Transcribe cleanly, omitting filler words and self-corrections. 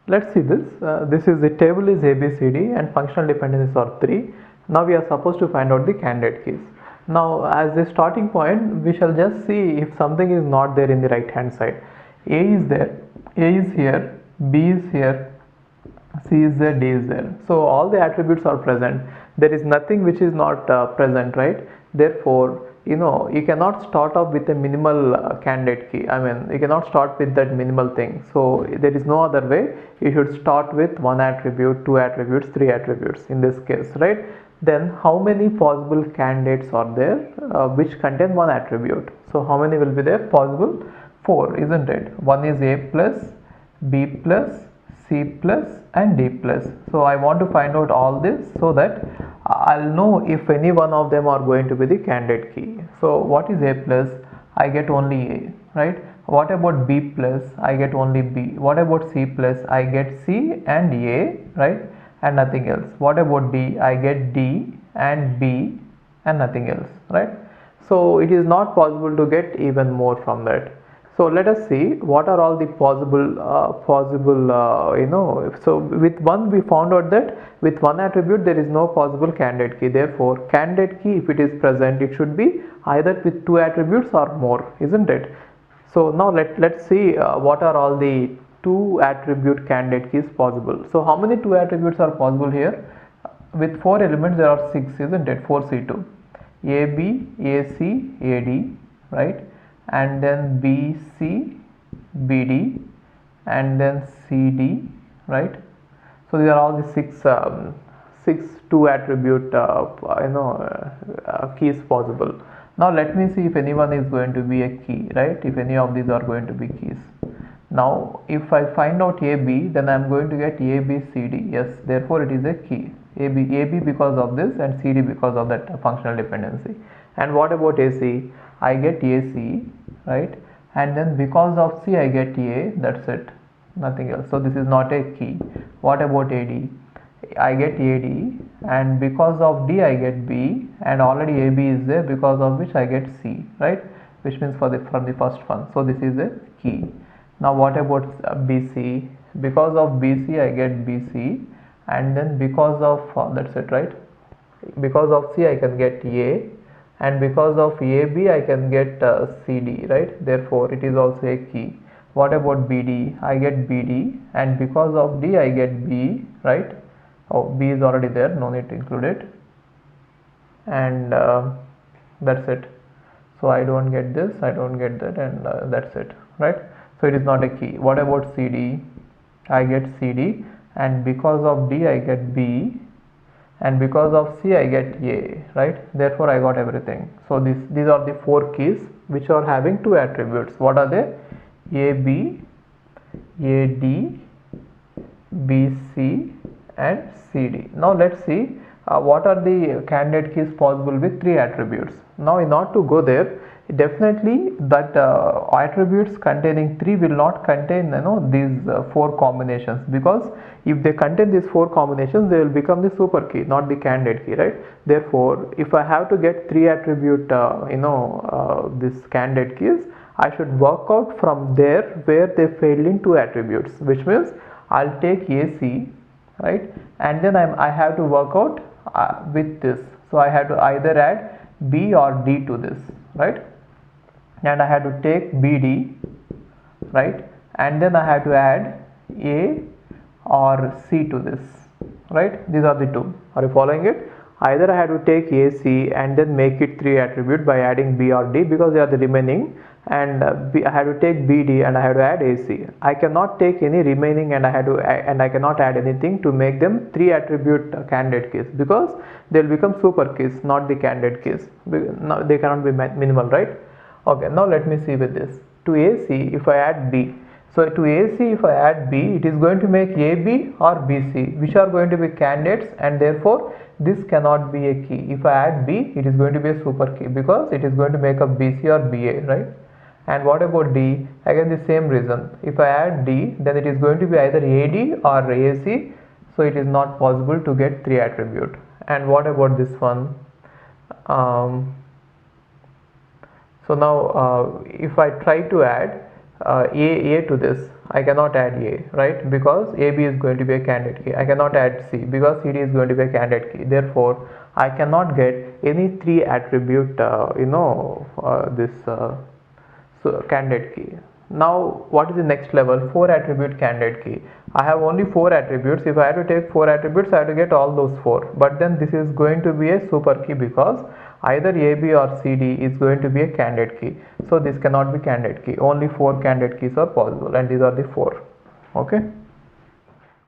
Let's see this. This is the table is ABCD and functional dependencies are 3. Now we are supposed to find out the candidate keys. Now as a starting point, we shall just see if something is not there in the right hand side. A is there, A is here, B is here, C is there, D is there. So all the attributes are present. There is nothing which is not present, right? Therefore, you cannot start off with a minimal candidate key. I mean, you cannot start with that minimal thing. So there is no other way. You should start with one attribute, two attributes, three attributes in this case, right? Then how many possible candidates are there which contain one attribute? So how many will be there? Possible 4, isn't it? One is A plus, B plus, C plus and D plus. So I want to find out all this so that I'll know if any one of them are going to be the candidate key. So what is A plus? I get only A, right? What about B plus? I get only B. What about C plus? I get C and A, right? And nothing else. What about D? I get D and B and nothing else, right? So it is not possible to get even more from that. So let us see what are all the possible so with one we found out that with one attribute there is no possible candidate key. Therefore candidate key, if it is present, it should be either with two attributes or more, isn't it? So now let's see what are all the two attribute candidate keys possible. So how many two attributes are possible here? With 4 elements there are 6, isn't it? 4C2, AB, AC, AD, right? And then BC, BD, and then CD, right? So these are all the six two attribute keys possible. Now let me see if anyone is going to be a key, right? If any of these are going to be keys. Now if I find out AB, then I am going to get ABCD. Yes, therefore it is a key. AB because of this and CD because of that functional dependency. And what about AC? I get AC, right? And then because of C I get A, that's it, nothing else. So this is not a key. What about AD? I get AD and because of D I get B and already AB is there, because of which I get C, right? Which means from the first one. So this is a key. Now what about BC? Because of BC I get BC and then because of that's it, right? Because of C I can get A and because of AB I can get CD, right? Therefore it is also a key. What about BD? I get BD and because of D I get B, right? Oh, B is already there, no need to include it, and that's it. So I don't get this, I don't get that, and that's it, right? So it is not a key. What about CD? I get CD and because of D I get B and because of C I get A, right? Therefore I got everything. So these are the 4 keys which are having 2 attributes. What are they? AB, AD, BC and CD. Now let's see what are the candidate keys possible with 3 attributes. Now in order to go there, definitely that attributes containing 3 will not contain these 4 combinations, because if they contain these 4 combinations they will become the super key, not the candidate key, right? Therefore if I have to get 3 attribute this candidate keys, I should work out from there where they failed in 2 attributes, which means I'll take AC, right? And then I have to work out with this. So I have to either add B or D to this, right? And I have to take BD, right? And then I have to add A or C to this, right? These are the 2. Are you following it? Either I have to take AC and then make it 3 attribute by adding B or D because they are the remaining, and I have to take BD and I have to add AC. I cannot take any remaining and I cannot add anything to make them 3 attribute candidate keys, because they will become super keys, not the candidate keys. Now they cannot be minimal, right? Okay, now let me see with this. To AC if I add B, so to AC if I add B, it is going to make AB or BC, which are going to be candidates, and therefore this cannot be a key. If I add B, it is going to be a super key because it is going to make up BC or BA, right? And what about D? Again the same reason. If I add D, then it is going to be either AD or AC, so it is not possible to get 3 attribute. And what about this one? So now if I try to add A to this, I cannot add A, right? Because AB is going to be a candidate key. I cannot add C because CD is going to be a candidate key. Therefore, I cannot get any three attribute, so candidate key. Now, what is the next level? 4 attribute candidate key. I have only 4 attributes. If I have to take 4 attributes, I have to get all those 4. But then this is going to be a super key because either AB or CD is going to be a candidate key. So this cannot be candidate key. Only 4 candidate keys are possible, and these are the 4. Okay.